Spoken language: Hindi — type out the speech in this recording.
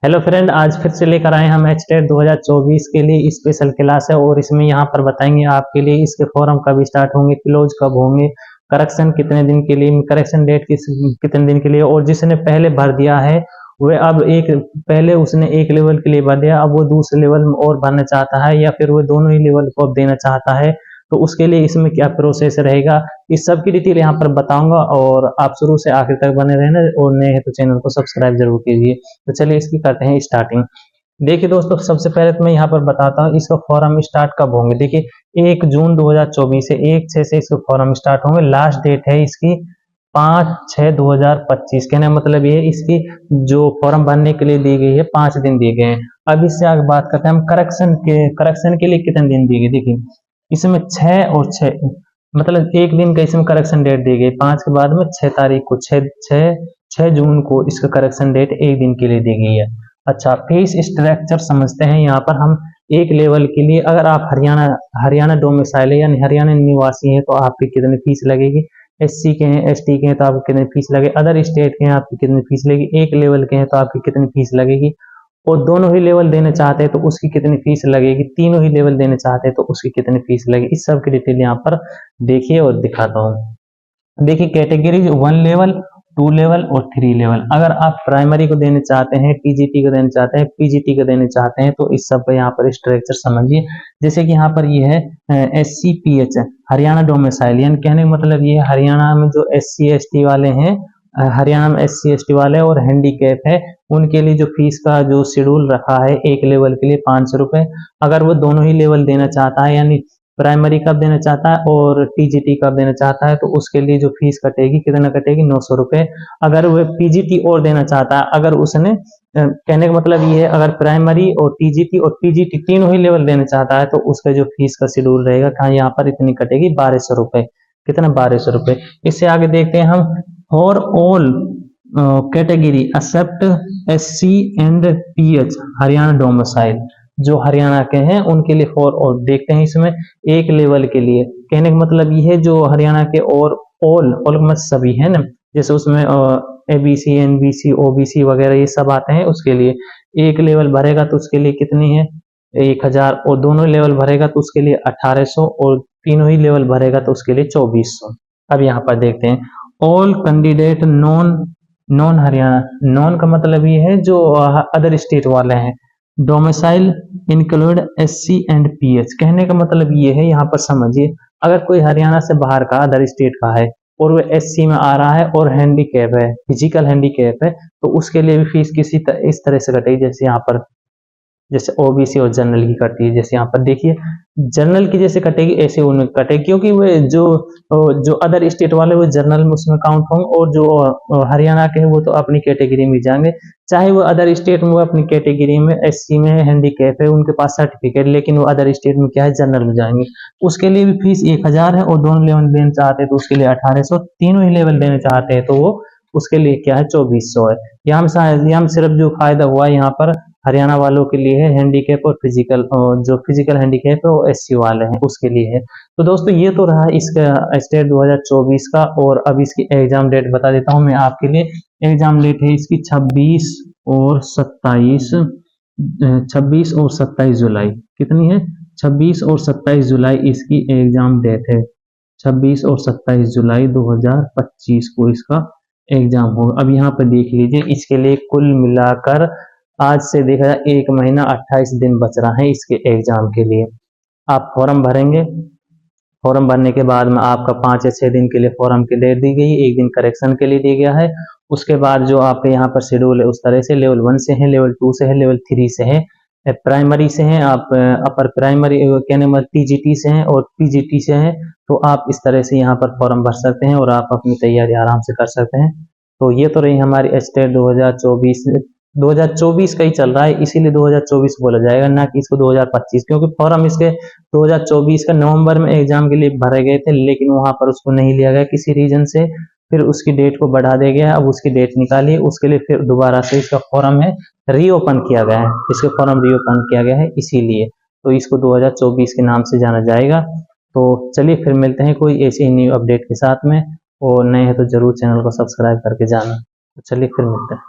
हेलो फ्रेंड, आज फिर से लेकर आए हम एचटेट 2024 के लिए स्पेशल क्लास है और इसमें यहाँ पर बताएंगे आपके लिए इसके फॉर्म कब स्टार्ट होंगे, क्लोज कब होंगे, करेक्शन कितने दिन के लिए, करेक्शन डेट कितने दिन के लिए। और जिसने पहले भर दिया है वह अब पहले उसने एक लेवल के लिए भर दिया, अब वो दूसरे लेवल में और भरना चाहता है या फिर वो दोनों ही लेवल को अब देना चाहता है तो उसके लिए इसमें क्या प्रोसेस रहेगा, इस सब की डिटेल यहाँ पर बताऊंगा और आप शुरू से आखिर तक बने रहना और नए हैं तो चैनल को सब्सक्राइब जरूर कीजिए। तो चलिए इसकी करते हैं स्टार्टिंग। देखिए दोस्तों, सबसे पहले तो मैं यहाँ पर बताता हूँ इसका फॉर्म स्टार्ट कब होंगे। देखिए 1 जून 2024 से 1/6 से इसके फॉर्म स्टार्ट होंगे। लास्ट डेट है इसकी 5/6/2025। कहने का मतलब ये इसकी जो फॉर्म भरने के लिए दी गई है 5 दिन दिए गए हैं। अब इससे आगे बात करते हैं हम करेक्शन के लिए कितने दिन दिए गए। देखिए इसमें 6 और 6 मतलब एक दिन का इसमें करेक्शन डेट दी गई। 5 के बाद में 6 तारीख को 6 जून को इसका करेक्शन डेट एक दिन के लिए दी गई है। अच्छा, फीस स्ट्रक्चर समझते हैं यहाँ पर हम। एक लेवल के लिए अगर आप हरियाणा डोमिसाइल है यानी हरियाणा निवासी हैं तो आपकी कितनी फीस लगेगी। SC के हैं, ST के हैं तो आपकी कितनी फीस लगेगी। अदर स्टेट के हैं आपकी कितनी फीस लगेगी। एक लेवल के हैं तो आपकी कितनी फीस लगेगी। और दोनों ही लेवल देने चाहते हैं तो उसकी कितनी फीस लगेगी। तीनों ही लेवल देने चाहते हैं तो उसकी कितनी फीस लगेगी। इस सब की डिटेल यहाँ पर देखिए और दिखाता हूँ। देखिए कैटेगरी 1 लेवल, 2 लेवल और 3 लेवल। अगर आप प्राइमरी को देने चाहते हैं, TGT को देने चाहते हैं, PGT को देने चाहते हैं तो इस सब का यहाँ पर स्ट्रक्चर समझिए। जैसे कि यहाँ पर ये है SCPH हरियाणा डोमिसाइल, यानी कहने का मतलब ये हरियाणा में जो SC ST वाले हैं, हरियाणा में SC ST वाले और हैंडीकैप है, उनके लिए जो फीस का जो शेड्यूल रखा है एक लेवल के लिए 500 रुपए। अगर वो दोनों ही लेवल देना चाहता है यानी प्राइमरी कब देना चाहता है और TGT कब देना चाहता है तो उसके लिए जो फीस कटेगी कितना कटेगी, 900 रुपए। अगर वो PGT और देना चाहता है, अगर उसने कहने का मतलब ये है अगर प्राइमरी और TGT और PGT तीनों ही लेवल देना चाहता है तो उसका जो फीस का शेड्यूल रहेगा कहाँ यहाँ पर इतनी कटेगी, 1200 रुपए। कितना, 1200 रुपए। इससे आगे देखते हैं हम for all category except SC and PH Haryana domicile, जो हरियाणा के हैं उनके लिए फॉर ऑल देखते हैं। इसमें एक लेवल के लिए कहने का मतलब ये है जो हरियाणा के और ऑल मत सभी है ना, जैसे उसमें ABC NBC OBC वगैरह ये सब आते हैं, उसके लिए एक लेवल भरेगा तो उसके लिए कितनी है, 1000। और दोनों लेवल भरेगा तो उसके लिए 1800 और तीनों ही लेवल भरेगा तो उसके लिए 2400। अब यहाँ पर देखते हैं all candidate non Haryana. Non का मतलब ये है जो अदर स्टेट वाले हैं। Domicile include SC and PH। कहने का मतलब ये है यहाँ पर समझिए, अगर कोई हरियाणा से बाहर का अदर स्टेट का है और वो SC में आ रहा है और हैंडीकैप है, फिजिकल हैंडीकैप है, तो उसके लिए भी फीस इस तरह से कटेगी जैसे यहाँ पर जैसे OBC और जनरल की कटती है। जैसे यहाँ पर देखिए जनरल की जैसे कटेगी ऐसे उन्हें कटेगी, क्योंकि वो जो अदर स्टेट वाले वो जनरल में उसमें काउंट होंगे और जो हरियाणा के हैं वो तो अपनी कैटेगरी में जाएंगे। चाहे वो अदर स्टेट में वो अपनी कैटेगरी में SC में हैंडीकैप है, उनके पास सर्टिफिकेट, लेकिन वो अदर स्टेट में क्या है, जनरल में जाएंगे। उसके लिए भी फीस 1000 है और दोनों लेवल देना चाहते हैं तो उसके लिए 1800। तीनों ही लेवल देना चाहते हैं तो वो उसके लिए क्या है, 2400 है। यहाँ सिर्फ जो फायदा हुआ है यहाँ पर हरियाणा वालों के लिए है हैंडीकैप और जो फिजिकल हैंडीकैप है वो SC वाले हैं उसके लिए है। तो दोस्तों ये तो रहा इसका स्टेट 2024 का। और अब इसकी एग्जाम डेट बता देता हूँ मैं आपके लिए। एग्जाम डेट है इसकी 26 और 27 जुलाई। कितनी है, 26 और 27 जुलाई इसकी एग्जाम डेट है। 26 और 27 जुलाई 2025 को इसका एग्जाम होगा। अब यहाँ पर देख लीजिए इसके लिए कुल मिलाकर आज से देखा जाए 1 महीना 28 दिन बच रहा है इसके एग्जाम के लिए। आप फॉर्म भरेंगे, फॉर्म भरने के बाद में आपका 5 या 6 दिन के लिए फॉर्म की डेट दी गई, एक दिन करेक्शन के लिए दिया गया है। उसके बाद जो आपके यहाँ पर शेड्यूल है उस तरह से लेवल 1 से है, लेवल 2 से है, लेवल 3 से है, प्राइमरी से हैं आप, अपर प्राइमरी कहने मतलब TGT से हैं और PGT से हैं। तो आप इस तरह से यहाँ पर फॉर्म भर सकते हैं और आप अपनी तैयारी आराम से कर सकते हैं। तो ये तो रही हमारी स्टेट 2024 का ही चल रहा है, इसीलिए 2024 बोला जाएगा, ना कि इसको 2025, क्योंकि फॉर्म इसके 2024 का नवंबर में एग्जाम के लिए भरे गए थे लेकिन वहां पर उसको नहीं लिया गया किसी रीजन से, फिर उसकी डेट को बढ़ा दिया गया। अब उसकी डेट निकाली, उसके लिए फिर दोबारा से इसका फॉर्म है रीओपन किया गया है, इसके फॉर्म रीओपन किया गया है इसीलिए। तो इसको 2024 के नाम से जाना जाएगा। तो चलिए फिर मिलते हैं कोई ऐसी न्यू अपडेट के साथ में, और नए हैं तो जरूर चैनल को सब्सक्राइब करके जाना। तो चलिए फिर मिलते हैं।